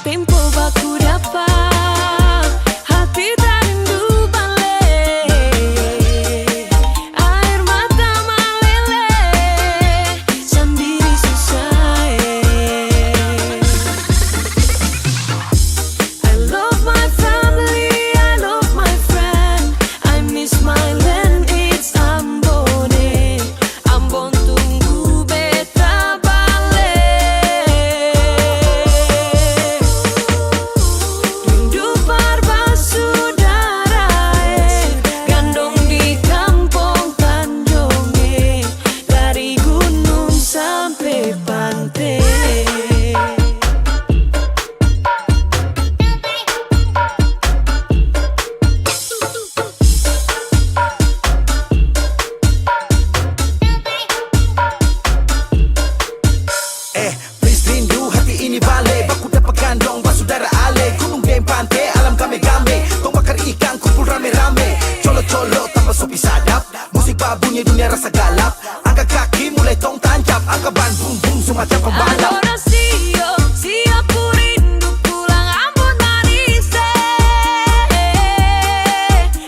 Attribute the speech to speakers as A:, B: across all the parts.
A: tempo baku dapat hati tak rindu balik. Air mata meleleh sendiri susah. I love my family, I love my friend, I miss my land, it's Ambone. Ambon tunggu beta balik. Rindu bersaudara, gandong di kampung Tanjong, dari gunung sampai pantai.
B: Please rindu hati ini balik. Baku dapat gandong basudara ale. Gunung game pantai alam game-game. Tong bakar ikan kumpul rame-rame. Colo-colo tambah sopi sadap. Musik babunya dunia rasa galap. Angkat kaki mulai tong tancap. Angkat ban bum bum semacam pembalap.
A: Adorasio, siap ku rindu pulang Ambon manis.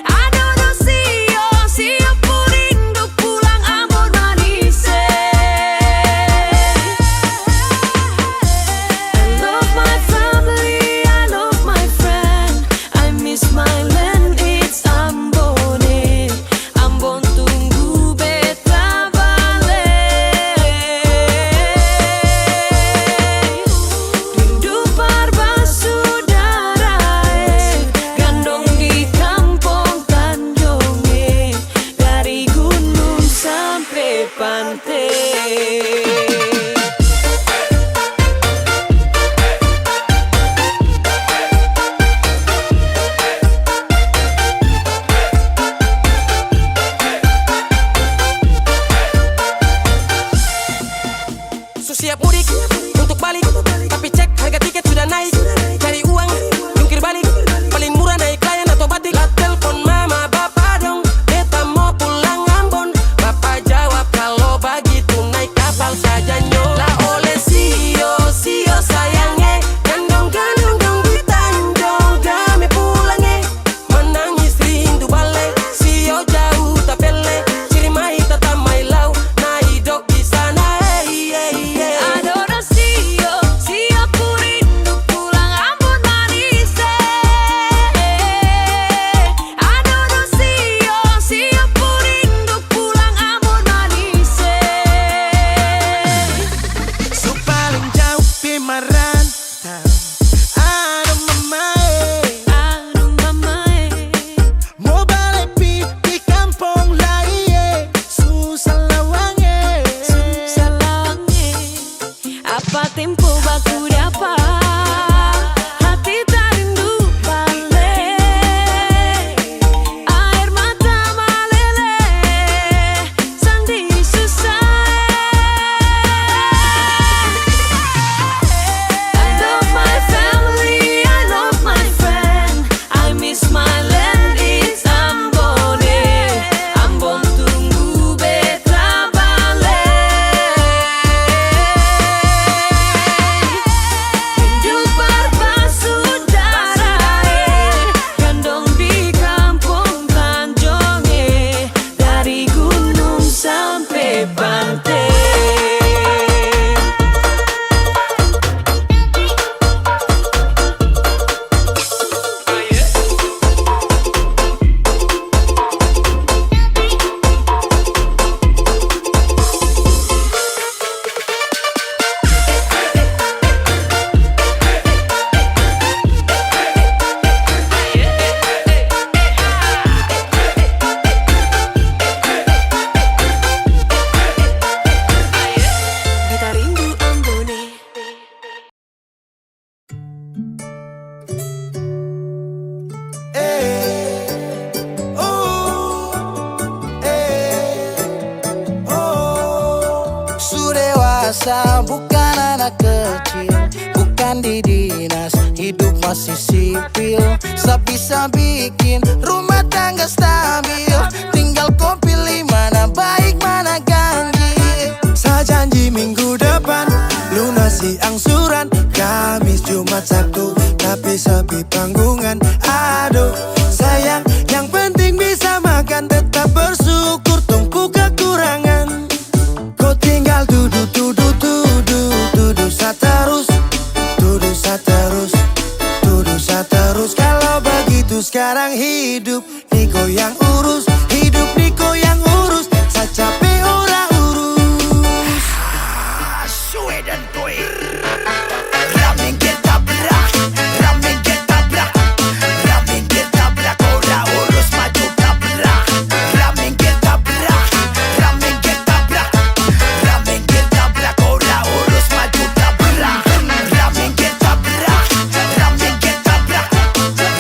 A: Adorasio, siap ku rindu pulang Ambon manis. I love my family, I love my friend, I miss my land, it's Ambone. Ambon tunggu beta balik. Rindu bersaudara, gandong di kampung Tanjong, dari gunung sampai pantai.
C: Siap mudik untuk balik, tapi cek harga tiket sudah naik. Cari uang, jungkir balik, paling murah naik layan atau batik. Lah telepon mama bapak dong, beta mau pulang Ambon. Bapak jawab kalau begitu naik kapal saja nyo. Lah oleh sio sayangnya, gandong-gandong dong di Tanjong kami pulangnya. Menangis rindu balik, sio jauh tak pele. Ciri mai tata mai lau, na hidup di sana.
A: Adorasio, siap ku rindu pulang Ambon manis. Adorasio, siap ku rindu pulang Ambon manis.
B: So paling jauh di Marantau. Aduh mamae, mau balik di kampung lain. Susah lawange.
A: Apa tempo baku dapat hati tak rindu balik. Air mata meleleh sendiri susah. I love my family, I love my friend, I miss my land, it's Ambone. Ambon tunggu beta balik. Rindu bersaudara, gandong di kampung Tanjong, dari gunung sampai pantai. Beta rindu Ambone.
B: Su dewasa bukan anak kecil, bukan di dinas, hidup masih sipil. Bisa bikin rumah tangga stabil, tinggal kau pilih mana baik mana ganjil. Saya janji minggu depan lunasi angsuran, Kamis Jumat
D: Jumat Sabtu tapi sepi panggungan. Aduh sayang, yang penting bisa makan. Tetap bersyukur, tumpu kekurangan. Kau tinggal duduk saterus, duduk saterus. Kalau begitu sekarang hidup Niko yang urus, hidup Niko yang urus. Saya capek ora urus.
B: Sue dan Toy Ramen ketabrak, ramen ketabrak, ramen ketabrak. Ora urus maju tabrak. Ramen ketabrak, ramen ketabrak, ramen ketabrak. Ora urus maju tabrak. Ramen ketabrak, ramen ketabrak,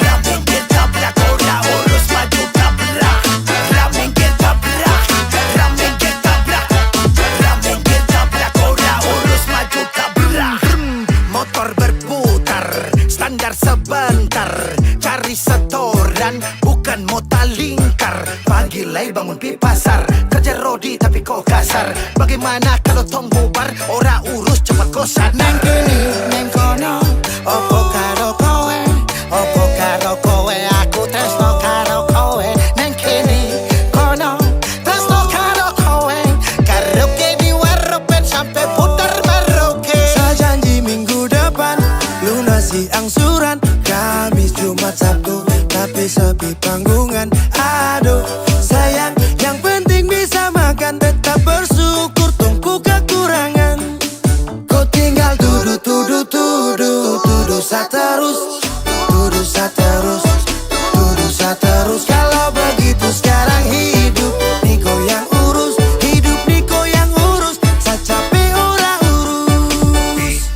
B: ramen ketabrak. Ora urus maju tabrak. Ramen ketabrak, ramen ketabrak, ramen ketabrak. Ora urus maju tabrak. Motor berputar, standar sebentar. Cari setoran, bukan mota lingkar. Pagi lay bangun pi pasar, kerja rodi tapi kok kasar. Bagaimana kalau tong bubar, ora urus cepat kosan.
D: Neng kini, neng kono, opo karo kowe, opo karo kowe. Aku tresno karo kowe. Neng kini, kono, tresno karo kowe. Karaoke di warung sampai putar Merauke. Saya janji minggu depan lunasi angsuran. Kamis, Jumat, Sabtu tapi sepi panggungan. Aduh sayang, yang penting bisa makan. Tetap bersyukur, tumpu kekurangan. Kau tinggal duduk saterus, duduk saterus, duduk saterus. Kalau begitu sekarang hidup Niko yang urus, hidup Niko yang urus. Saya capek ora urus.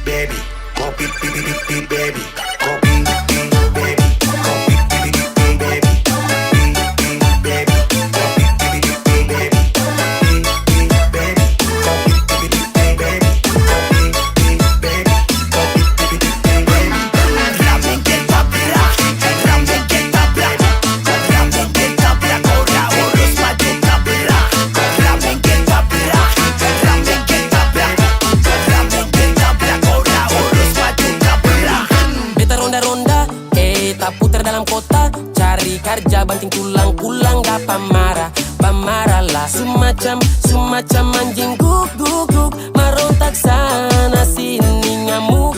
B: Baby, kopi baby, kopi baby, kopi baby, baby, baby, kopi baby, baby, kopi baby, ramen ketabrak, ramen ketabrak, ramen ketabrak. Ora urus maju tabrak. Ramen ketabrak, ramen ketabrak, ramen ketabrak. Ora urus maju tabrak.
C: Beta ronda-ronda, tak putar dalam kota. Cari kerja banting tulang, pulang gak pamarah. Pamarah lah, semacam anjing guk. Merontak sana sini, ngamuk.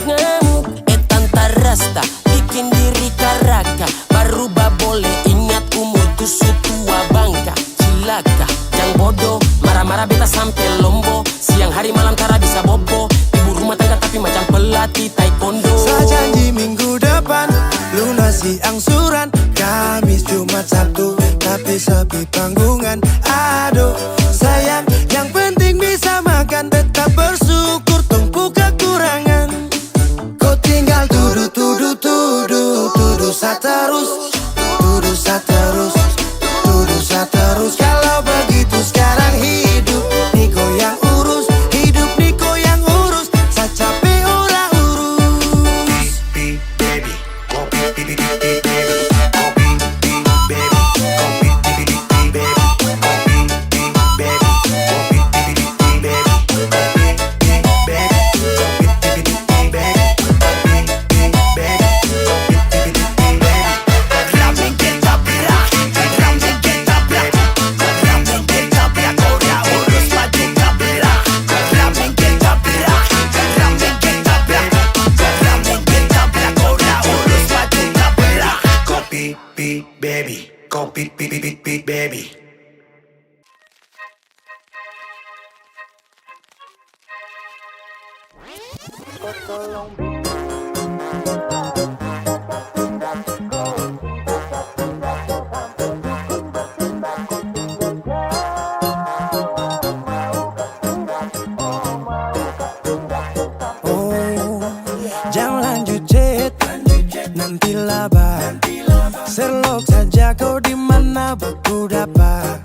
C: Tanta rasta, bikin diri karaka. Baru boleh ingat umur tusu tua bangka. Cilaka, yang bodoh, marah-marah beta sampai lombo. Siang hari malam tara bisa bobo. Ibu rumah tangga tapi macam pelatih taekwondo.
D: Saya janji minggu depan lunasi angsuran. Kamis, Jumat, Sabtu tapi sepi panggungan. Aduh sayang, yang penting bisa makan. Tetap bersyukur, tumpu kekurangan. Kau tinggal duduk saterus, duduk saterus, duduk saterus. Kalau begitu sekarang hidup Niko yang urus, hidup Niko yang urus. Saya capek ora urus.
B: Baby, kopi baby, baby, kopi baby, kopi baby, baby, kopi baby, kopi baby, baby, kopi baby, kopi baby, baby. Ramen ketabrak, ramen ketabrak, ramen ketabrak. Ora urus maju tabrak. Ramen ketabrak, ramen ketabrak, ramen ketabrak. Ora urus maju tabrak. Kopi baby, kopi baby.
D: Oh, jangan lanjut chat, nanti laba. Serlok saja kau di mana baku dapat.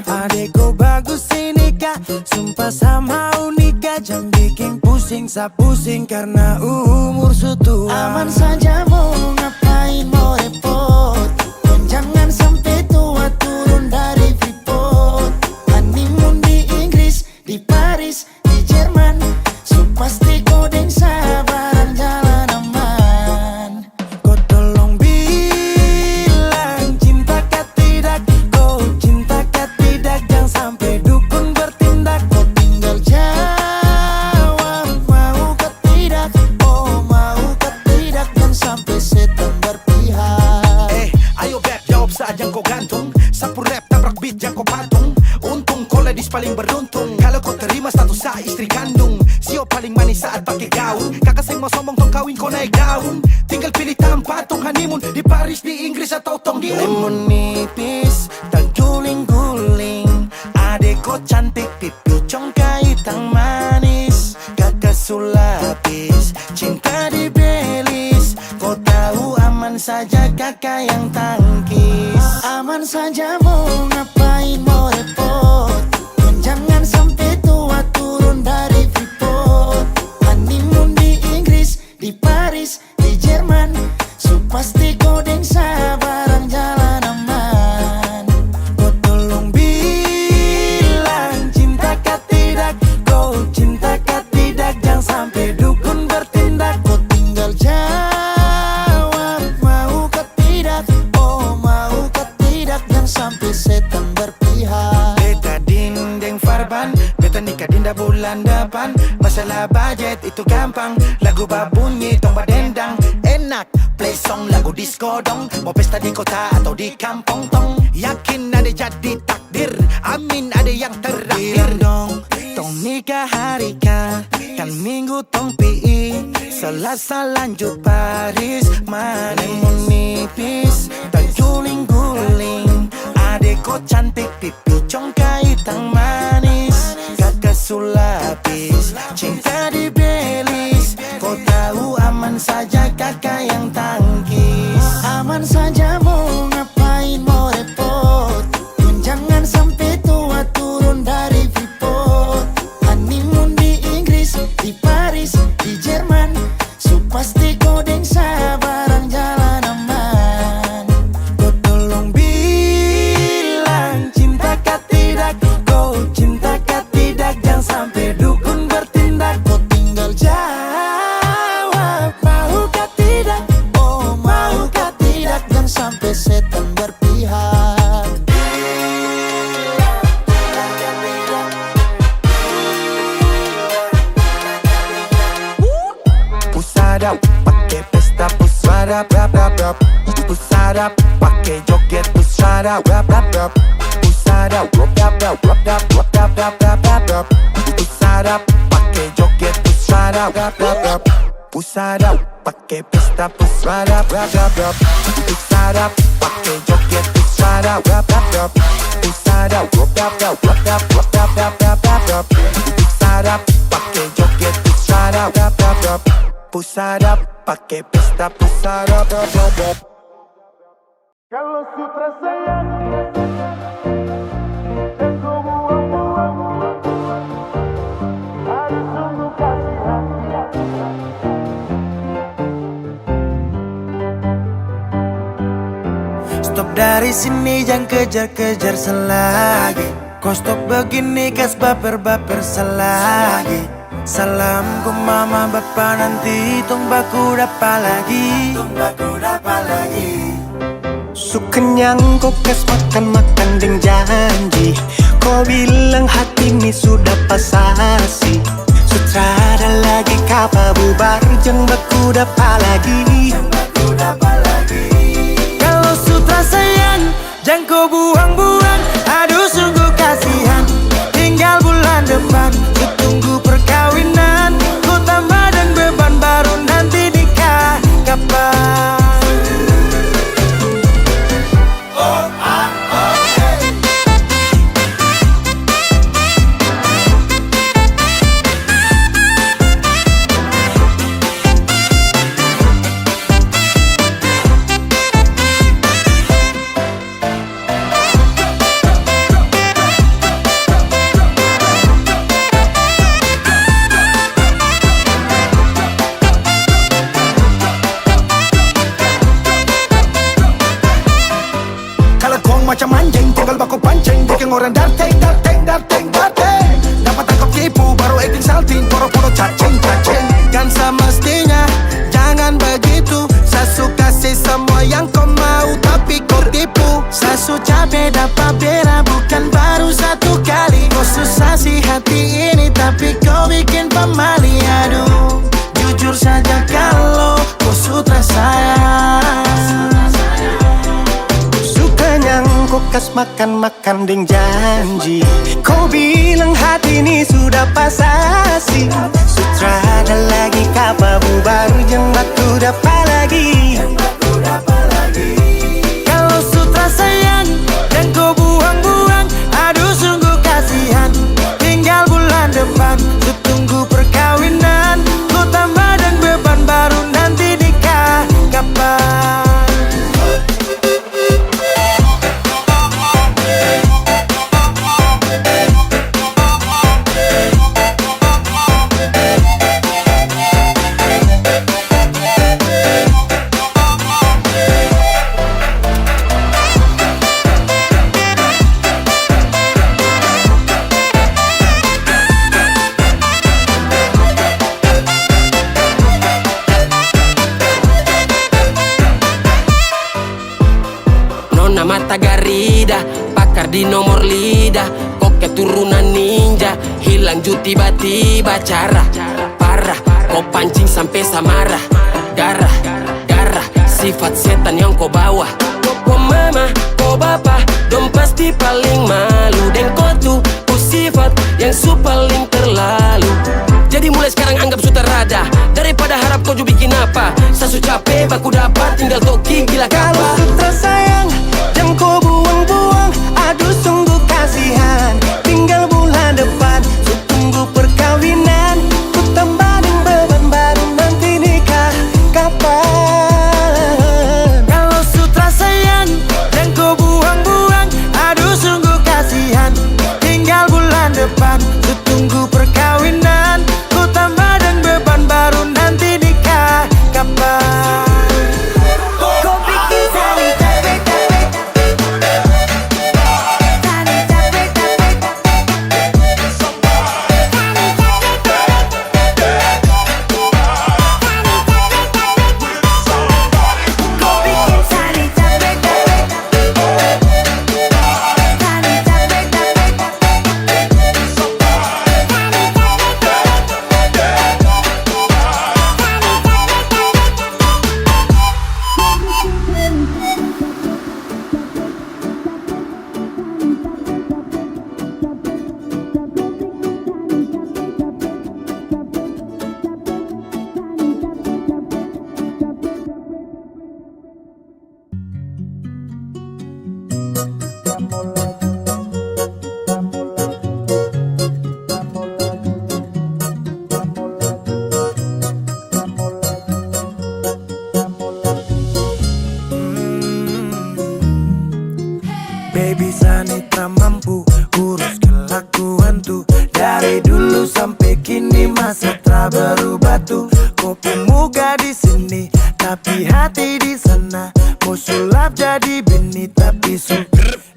D: Adekku bagus ini kak, sumpah sama unika. Jangan bikin pusing, pusing karena umur sutua.
E: Aman saja mau ngapain mau repot. Dan jangan sampai tua turun dari Freeport. Honeymoon di Inggris, di Paris, di Jerman. So pasti kau deng sabaran jalan
B: gaun. Kakasing mo sombong tong kawin ko naik daun. Tinggal pilih tempat tong honeymoon, di Paris, di Inggris atau tong di
D: Lemon nipis, terguling-guling. Adek kok cantik, pipi congkai tang manis. Kakak sulapis, cinta di Belis. Kau tahu aman saja kakak yang tangkis. Aman saja mau ngapain mau repot. Jangan sampai tua turun dari Freeport. Honeymoon di Inggris, di Paris, di Jerman. So pasti kodeng sabarang jalan aman. Kau tolong bilang cinta kah tidak. Kau cinta kah tidak. Jangan sampai dukun bertindak. Kau tinggal jawab mau kah tidak. Oh mau kah tidak. Jangan sampai setan berpihak. Beta dinding farban, beta nikah dinda bulan depan. Masalah budget itu gampang. Lagu babunyi tong badendang. Enak play song lagu disco dong. Mau pesta di kota atau di kampung tong. Yakin ada jadi takdir, amin ada yang terakhir dong. Tong nikah hari kan minggu tong PI. Selasa lanjut Paris. Mana mau nipis, terguling-guling. Adek kok cantik, pipi congkai tang manis. Kakak sulapis, cinta di Belis. Kau tahu aman saja kakak yang tangkis. Aman saja mau ngapain mau repot. Jangan sampai tua turun dari Freeport. Honeymoon di Inggris, di Paris, di Jerman. So pasti kodeng sabarang jalan aman. Kau tolong bilang cinta kah tidak. Kau cinta kah tidak. Jangan sampai dukun bertindak. Kau tinggal jawab mau kah tidak. Oh mau kah tidak. Jangan sampai setan berpihak. Pusada pakai pesta pusada rap rap rap. Pusada pakai joget pusada rap rap rap. Pusada rap rap rap rap rap rap rap rap rap rap. Pusada pakai joget pusada rap rap rap. Pusada pakai pesta pusada rap rap rap. Pusada pakai joget pusada rap rap rap. Pusada rap rap rap rap rap rap rap rap rap rap. Pusada pakai joget pusada rap rap rap. Pusada pakai pesta pusada rap rap rap. Kalau sutra sayang dan kau buang-buang, harus sungguh kasih hati. Stop dari sini, jangan kejar-kejar selagi. Kau stop begini, kas baper-baper selagi. Salam ke mama bapa nanti tong baku dapa lagi. Su kenyang kau kas makan-makan deng janji. Kau bilang hati ini sudah pasasi. Sutrada lagi kapa bubar jeng baku dapa lagi. Kalau sutra sayang jangan kau buang-buang. Aduh sungguh kasihan. Tinggal bulan depan ku tunggu perkawinan. Ku tambah dan beban baru nanti nikah kapan. Macam anjing tinggal baku pancing. Bikin orang darting. Dapat tangkap tipu baru acting salting. Poro-poro cacing. Kan semestinya jangan begitu. Sasu kasih semua yang kau mau tapi kau tipu. Sasu capek dapat bela bukan baru satu kali. Kau susah sih hati ini tapi kau bikin pemali. Aduh jujur saja kalau kau sutra sayang. Kau kas makan-makan deng janji. Kau bilang hati ini sudah pasasi. Sutrada lagi
C: senjata Garida, pakar di nomor lidah. Kok keturunan ninja, hilang ju tiba-tiba. Cara parah, kau pancing sampai samarah. Garah, sifat setan yang kau bawa. Kau mama, kau bapa, dong pasti paling malu. Dan kau tuh sifat yang paling terlalu. Jadi mulai sekarang anggap sudah rada, daripada harap kau juga bikin apa. Sasu capek, baku dapat, tinggal toki gila
E: Kalau
C: kapa.
E: sutra sayang, jangan kau buang-buang. Aduh sungguh kasihan, tinggal bulan depan ku tunggu perkawinan. Ku tambah dengan beban baru nanti nikah kapan. Kalau sutra sayang, jangan kau buang-buang. Aduh sungguh kasihan, tinggal bulan depan ku tunggu perkawinan. Ku tambah dengan beban baru nanti nikah kapan.
A: Kau bikin Sani capek-capek, Sani capek-capek, kau bikin Sani capek-capek, Sani capek-capek.
E: Baby Sani tak mampu urus kelakuan tuh. Dari dulu sampai kini masa tak berubah tuh. Kau pemuda di sini tapi hati di sana. Mau sulap jadi bini tapi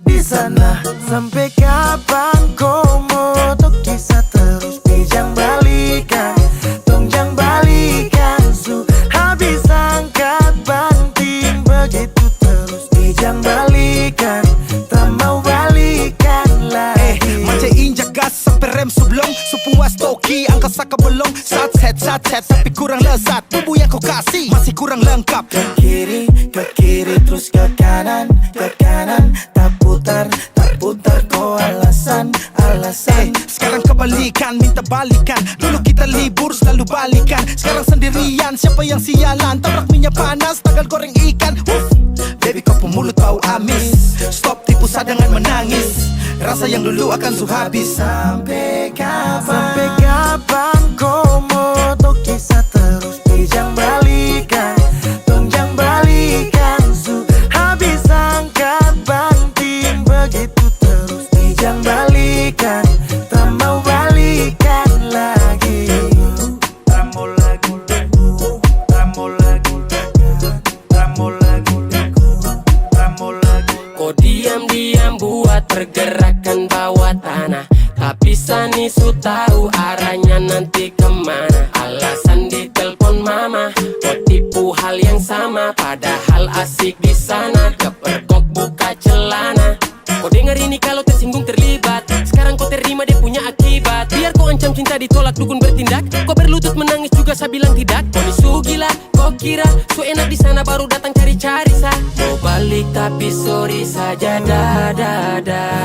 E: di sana. Sampai kapan kau mau tuh kisah terus pijang balikan, tongjang balikan su. Habis angkat banting begitu terus pijang balikan. Tak mau balikan lagi.
B: Macam injak gas sampai rem sublong. Sepuas toki angkat saka belong. Sat set tapi kurang lezat. Bumbu yang kau kasih masih kurang lengkap.
E: Ke kiri terus ke kanan tak putar kau alasan.
B: Sekarang kebalikan, minta balikan. Dulu kita libur selalu balikan. Sekarang sendirian, siapa yang sialan? Tabrak minyak panas, tagal goreng ikan. Baby kau pemulut bau amis. Stop tipu dengan menangis. Rasa yang dulu akan habis.
E: Sampai kapan kau mau tuh kisah terus pijang balikan, tongjang balikan su. Habis angkat banting begitu terus pijang balikan. Tak mau balikan lagi.
C: Kau diam-diam buat pergerakan bawah tanah, tapi Sani su tahu arahnya nanti kemana. Alasan di telepon mama, kau tipu hal yang sama. Padahal asik di sana, kepergok buka celana. Kau dengar ini kalau tersinggung terlibat. Sekarang kau terima dia punya akibat. Biar kau ancam cinta ditolak dukun bertindak. Kau berlutut menangis juga saya bilang tidak. Kau ni su gila, kau kira su enak di sana baru datang cari-cari sa. Mau balik tapi sorry saja da.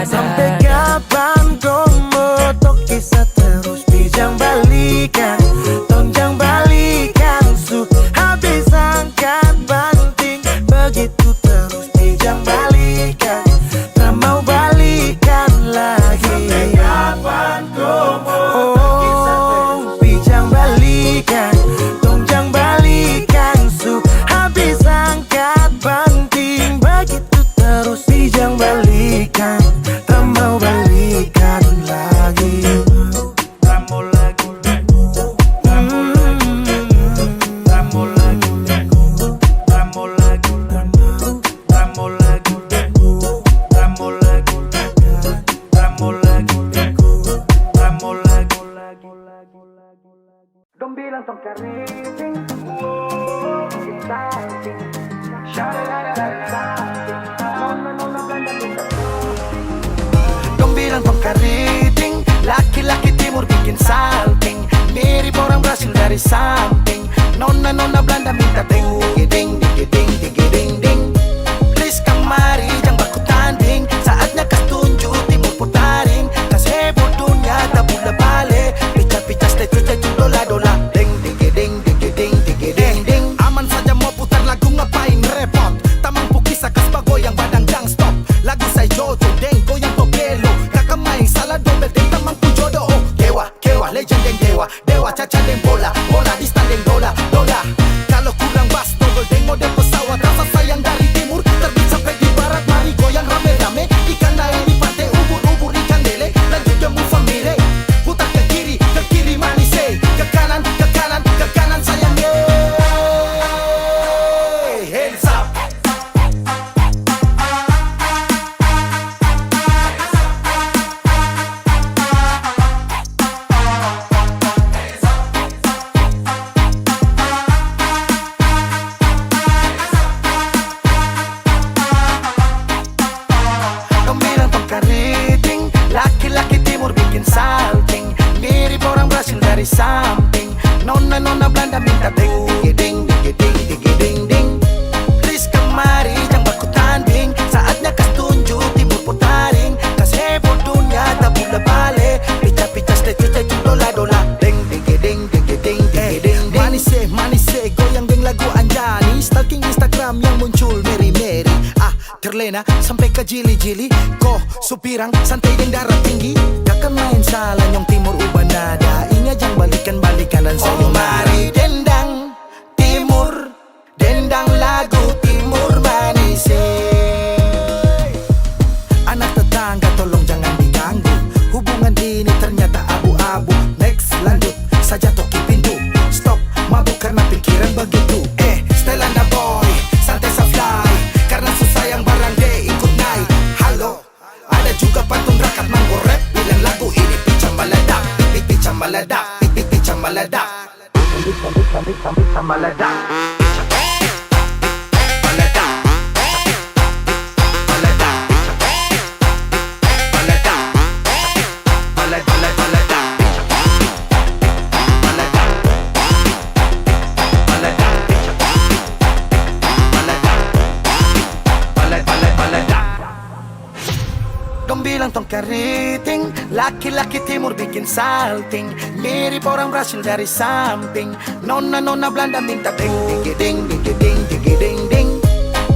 E: Sampai kapan kau mau tuh kisah terus pijang balikan, tongjang balikan su. Habis angkat banting begitu terus pijang balikan. Tak mau balikan lagi. Sampai kapan kau mau tuh kisah terus pijang balikan, tongjang balikan su. Habis angkat banting begitu terus pijang balikan. Tak mau balikan lagi.
B: Don't bilang tong kariting, oh, kita sing, shara la la la la, no,
D: bikin salting. Mirip orang Brasil dari samping. Nona-nona Belanda minta ding digiding digiding digiding ding. Please kemari jangan baku tanding. Saatnya kas tunjuk timur putaring. Kas heboh dunia tak pula balik. Pica-pica statue dola-dola. Ding digiding digiding digiding ding. Aman saja mau putar lagu ngapain repot. Tamang pukisa kas bagoyang badang jang stop. Lagu saya Jojo deng goyang tobelo. Kakak main salah dobel deng tamang pun jodoh. Oh kewa kewa legend deng dewa. Dewa caca deng bola. Bola di stand deng dola dola. Kalau kurang bas double deng model pesawat. Rasa sayang dari timur terbit sampai di barat. Mari goyang rame-rame. Ikan lain di pantai ubur-ubur ikan lele. Lanjut jamu famile. Putar ke kiri manis eh. Ke kanan sayang yeah. Hands up. Dong bilang tong keriting. Laki-laki timur bikin salting. Mirip orang Brasil dari samping. Nona-nona Belanda minta ding digiding digiding digiding ding. Please kemari jangan baku tanding. Saatnya kas tunjuk timur putaring. Kas heboh dunia tak pula balik. Pica-pica statue dola-dola. Ding digiding digiding digiding ding. Manis goyang deng lagu Anjani. Stalking Instagram yang muncul meri-meri. Terlena sampai ke jili-jili. Ko supirang santai deng darah tinggi. Kakak main salah nyong timur ubah nada. Ingat jang balikan dan saya mari dendang timur. Dendang lagu timur manis Anak tetangga tolong jangan diganggu. Hubungan ini ternyata abu-abu. Next lanjut saja toki pintu. Stop mabuk karena pikiran begitu. Style anda boy santai sa fly. Karena susah yang barang deh ikut naik. Halo ada juga pantun rakat manggo rap. Bilang lagu ini pica meledak. Pica meledak. Pica meledak. Pica meledak. Dong bilang tong keriting. Laki-laki timur bikin salting. Mirip orang Brasil dari samping. Nona-nona Belanda minta ding digiding digiding digiding ding.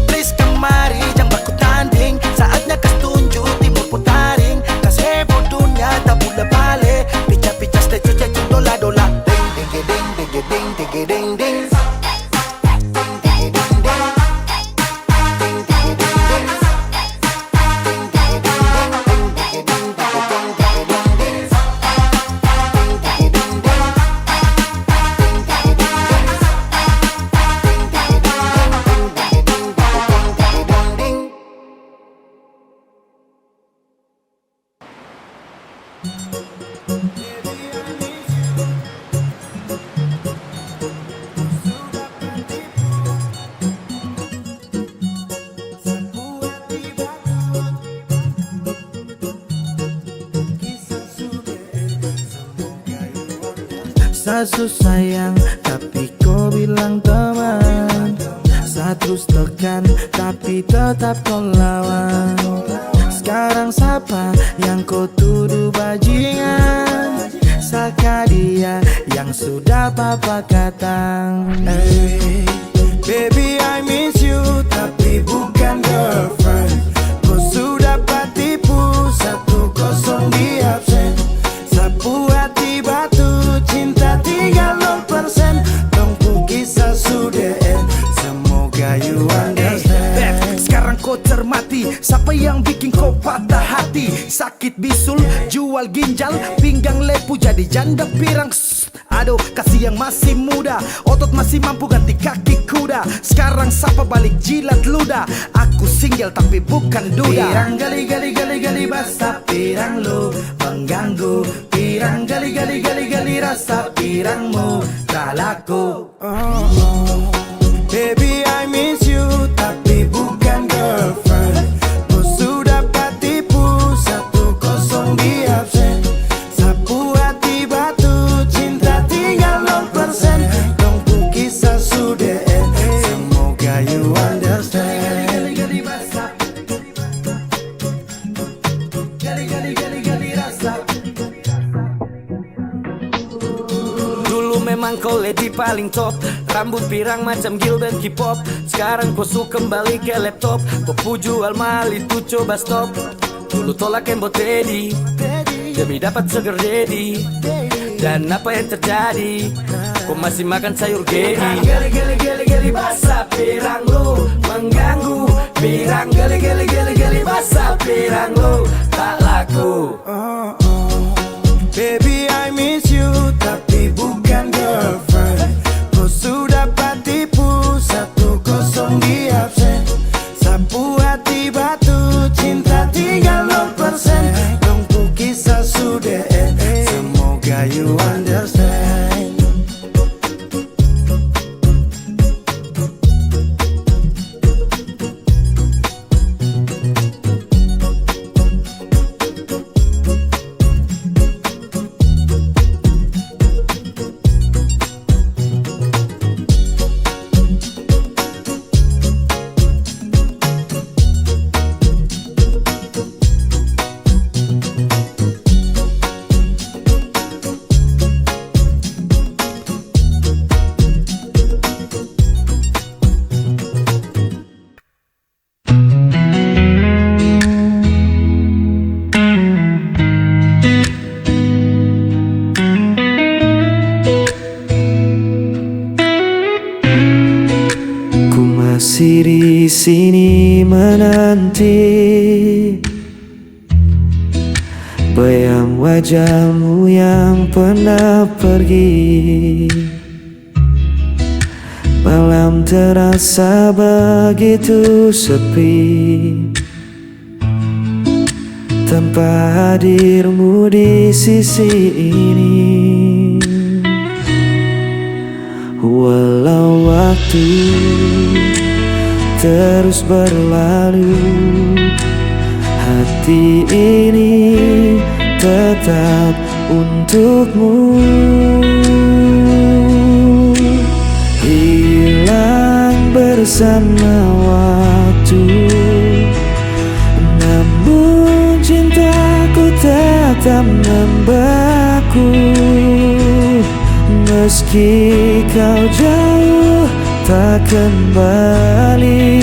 D: Please kemari jangan baku tanding. Saatnya kas tunjuk timur putaring. Kas heboh dunia tak pula balik. Pica-pica statue dola-dola. Ding digiding digiding digiding ding.
E: Sasu sayang tapi kau bilang teman. Saat terus tekan tapi tetap kau lawan. Sekarang siapa yang kau tuduh bajingan? Saka dia yang sudah papa katang. Hey, baby I miss you tapi bukan girlfriend. Kau sudah patipu 1-0 di absen. Sapu hati batu cinta 30%. Tunggu kisah sudah end. Semoga you understand.
B: Sekarang kau cermati siapa yang bikin kau patah hati. Sakit bisul, jual ginjal, pinggang lepu jadi janda pirang. Aduh, kasih yang masih muda, otot masih mampu ganti kaki kuda. Sekarang siapa balik jilat ludah. Aku single tapi bukan duda.
E: Pirang gali basta pirang lu mengganggu. Pirang gali rasa pirangmu tak laku. Baby I miss you tapi bukan girlfriend. Kau sudah patipu 1-0 di absen. Sapu hati batu paling top. Rambut pirang macam Gilbert K-pop. Sekarang kau suka kembali ke laptop. Kau puju Almal itu coba stop. Dulu tolak Kembo Teddy demi dapat sugar daddy. Dan apa yang terjadi? Kau masih makan sayur gedi. Geli basah pirang lu mengganggu. Pirang geli basah pirang lu tak laku.
F: Baby I miss you tapi bukan girlfriend. Kau sudah tipu 1-0 di absen. Sapu hati batu cinta tinggal 0%. Tunggu kisah sudah semoga you understand.
G: Masih di sini menanti bayang wajahmu yang pernah pergi. Malam terasa begitu sepi tanpa hadirmu di sisi ini. Walau waktu terus berlalu, hati ini tetap untukmu. Hilang bersama waktu, namun cintaku tetap membeku. Meski kau jauh tak kembali,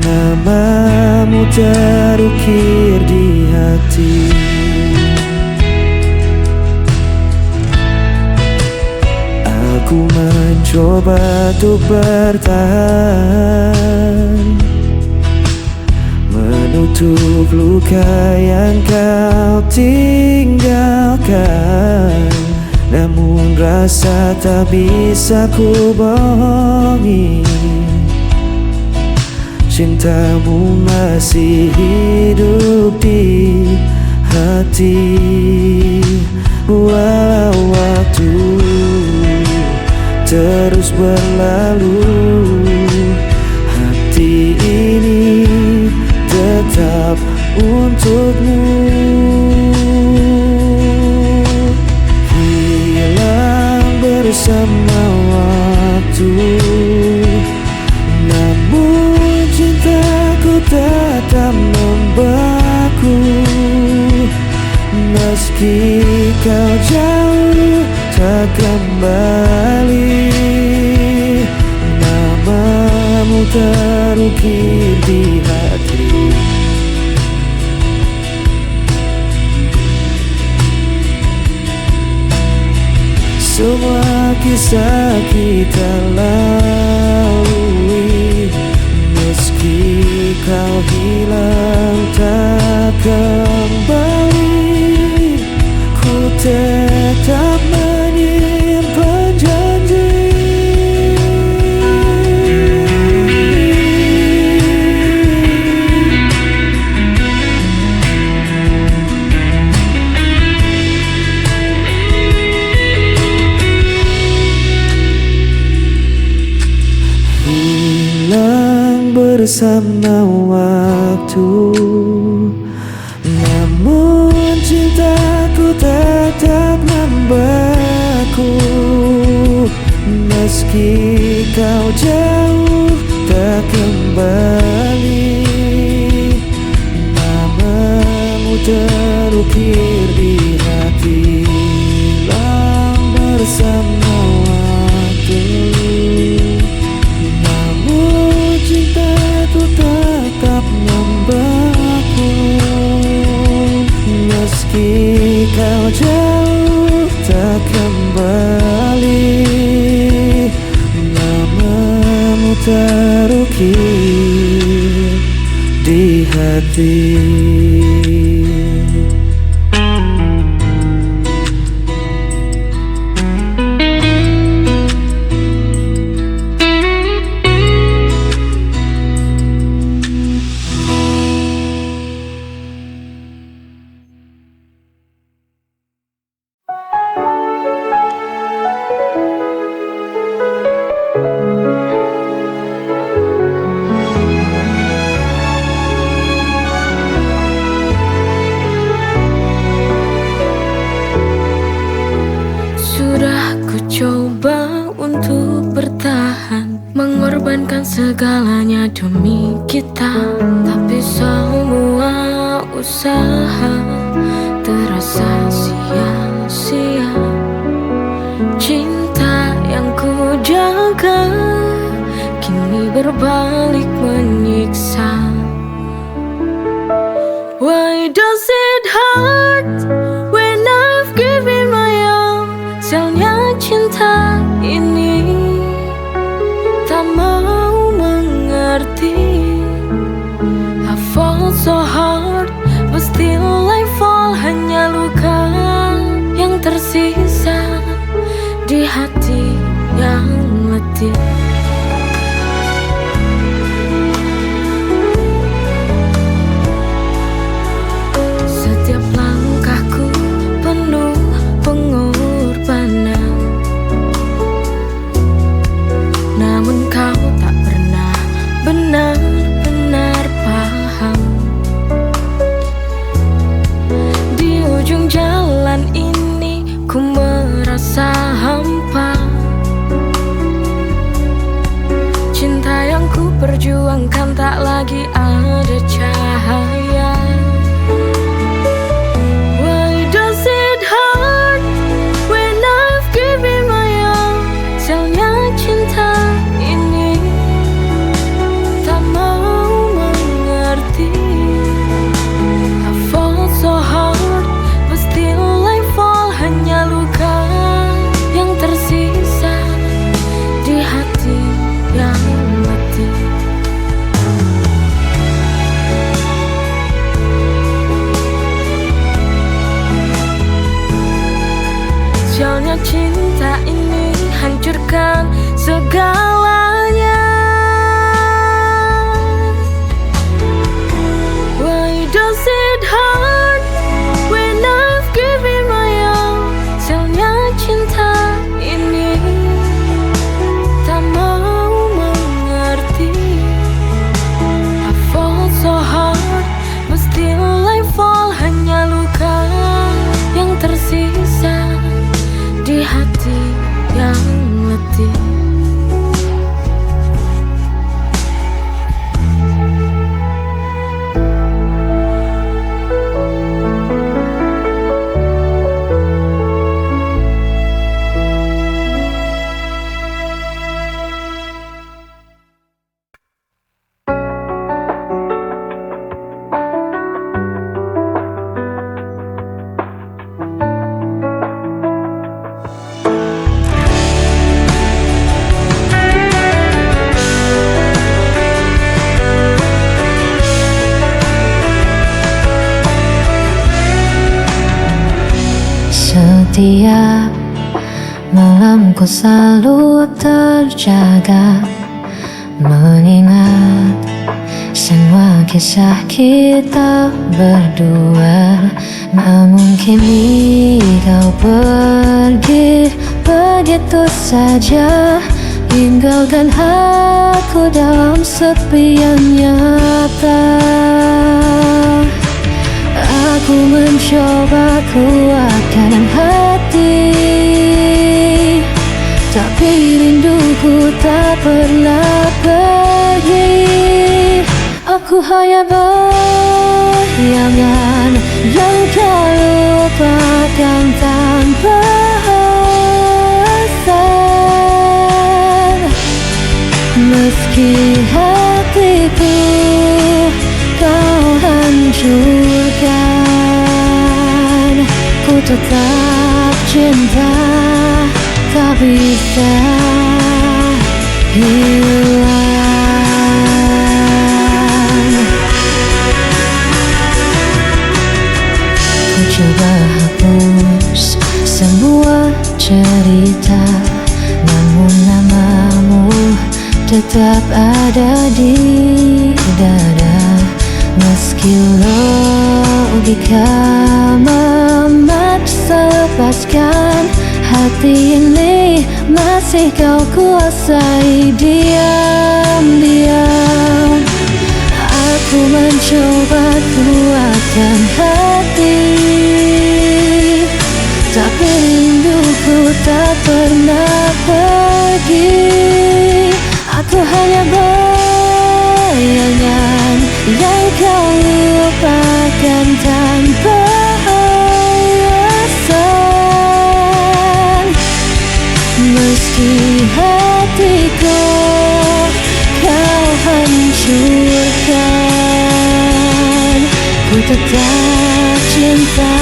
G: namamu terukir di hati. Aku mencoba untuk bertahan, menutup luka yang kau tinggalkan. Namun rasa tak bisa ku bohongi, cintamu masih hidup di hati. Walau waktu terus berlalu, hati ini tetap untukmu. Bersama waktu, namun cintaku tetap membeku. Meski kau jauh tak kembali, namamu terukir di hati. Semua kisah kita lalui, meski kau hilang tak kembali, ku tetap menyimpan janji. Bersama waktu, namun cintaku tetap membeku. Meski kau jauh tak kembali, namamu terukir di hati. Hilang bersama jauh tak kembali, namamu terukir di hati.
A: Sudah ku coba untuk bertahan, mengorbankan segalanya demi kita, tapi semua usaha terasa sia-sia. Cinta yang ku jaga kini berbalik menyiksa. Why does it hurt when I've given my all? Sialnya cinta ini tak mau mengerti. I fall so hard, but still I fall. Hanya luka yang tersisa di hati yang letih. Setiap langkahku penuh pengorbanan, namun kau tak pernah benar-benar paham. Di ujung jalan ini ku merasa hampa. Cinta yang ku perjuangkan tak lagi ada cahaya. Why does it hurt when I've given my all? Sialnya cinta ini tak mau mengerti. I fall so hard, but still I fall. Hanya luka yang tersisa di hati yang letih. Sialnya cinta ini hancurkan segalanya. Why does it hurt when I've given my all? Sialnya cinta ini tak mau mengerti. I fall so hard, but still I fall. Hanya luka yang tersisa di hati yang letih.
H: Setiap malamku selalu terjaga, mengingat semua kisah kita berdua. Namun kini kau pergi begitu saja, tinggalkan aku dalam sepi yang nyata. Aku mencoba kuatkan hati, tapi rinduku tak pernah pergi. Aku hanya bayangan yang kau lupakan tanpa alasan. Meski hatiku kau hancurkan, ku tetap cinta, tak bisa hilang. Ku coba hapus semua cerita, namun namamu tetap ada di dada. Meski logika memaksa lepaskan, hati ini masih kau kuasai diam-diam. Aku mencoba kuatkan hati, tapi rinduku tak pernah pergi. Aku hanya bayangan yang kau lupakan tanpa alasan. Meski hatiku kau hancurkan, ku tetap cinta,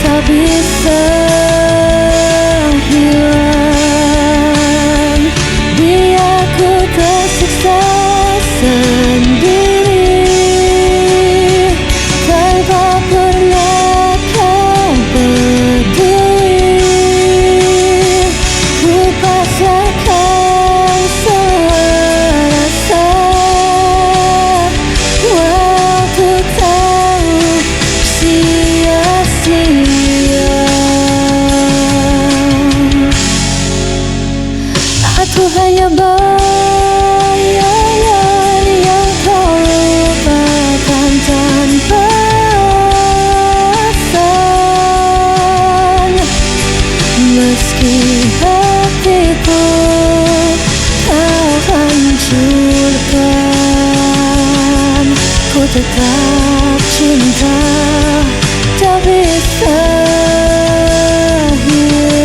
H: tak bisa hilang. Biar ku tersiksa sendiri, tanpa pernah kau peduli. Ku pasrahkan semua rasa, waktu tahu sia-sia. Aku hanya bayangan yang kau lupakan tanpa alasan. Meski hatiku kau hancurkan, ku tetap cinta, tak bisa hilang.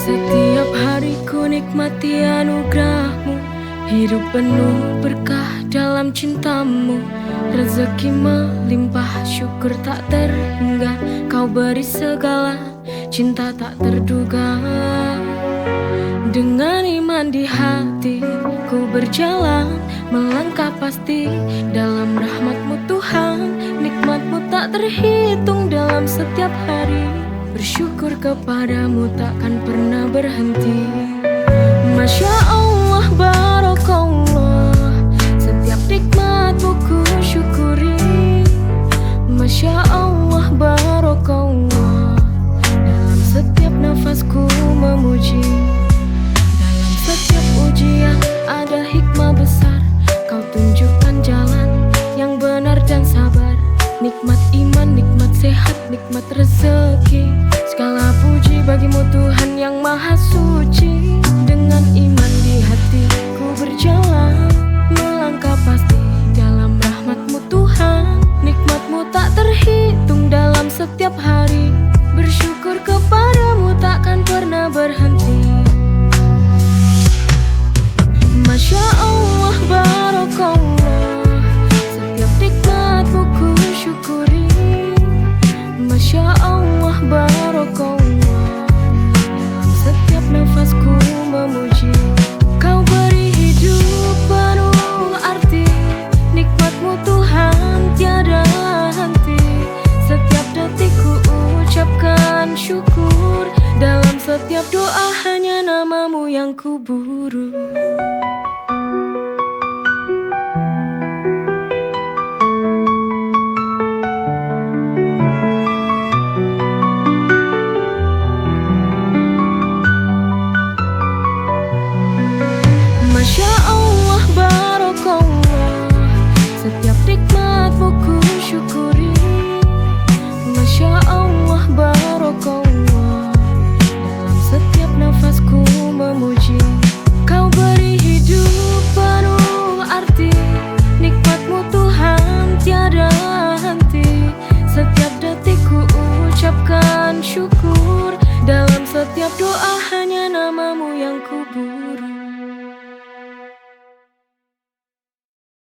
A: Setiap hari ku nikmati anugerahmu, hidup penuh berkah dalam cintamu. Rezeki melimpah, syukur tak terhingga, kau beri segala, cinta tak terduga. Dengan iman di hati, ku berjalan, melangkah pasti dalam rahmat-Mu Tuhan. Nikmat-Mu tak terhitung dalam setiap hari, bersyukur kepadamu takkan pernah berhenti. Masya Allah, barakallah, setiap nikmat-Mu ku syukuri. Masya Allah, barakallah, dalam setiap nafasku memuji. Dalam setiap ujian ada hikmah besar, kau tunjukkan jalan yang benar dan sabar. Nikmat iman, nikmat sehat, nikmat rezeki, segala puji bagimu Tuhan yang maha suci. Dengan iman di hati ku berjalan, melangkah pasti dalam rahmat-Mu Tuhan. Nikmat-Mu tak terhitung dalam setiap hari, bersyukur kepadamu takkan pernah berhenti. Masya Allah, barakallah, setiap nikmat-Mu ku syukuri. Masya Allah, barakallah, dalam setiap nafasku memuji. Kau beri hidup penuh arti, nikmat-Mu Tuhan tiada henti. Setiap detik ku ucapkan syukur, dalam setiap doa hanya nama-Mu yang ku buru. Masya Allah, barakallah, setiap nikmat-Mu ku syukuri. setiap doa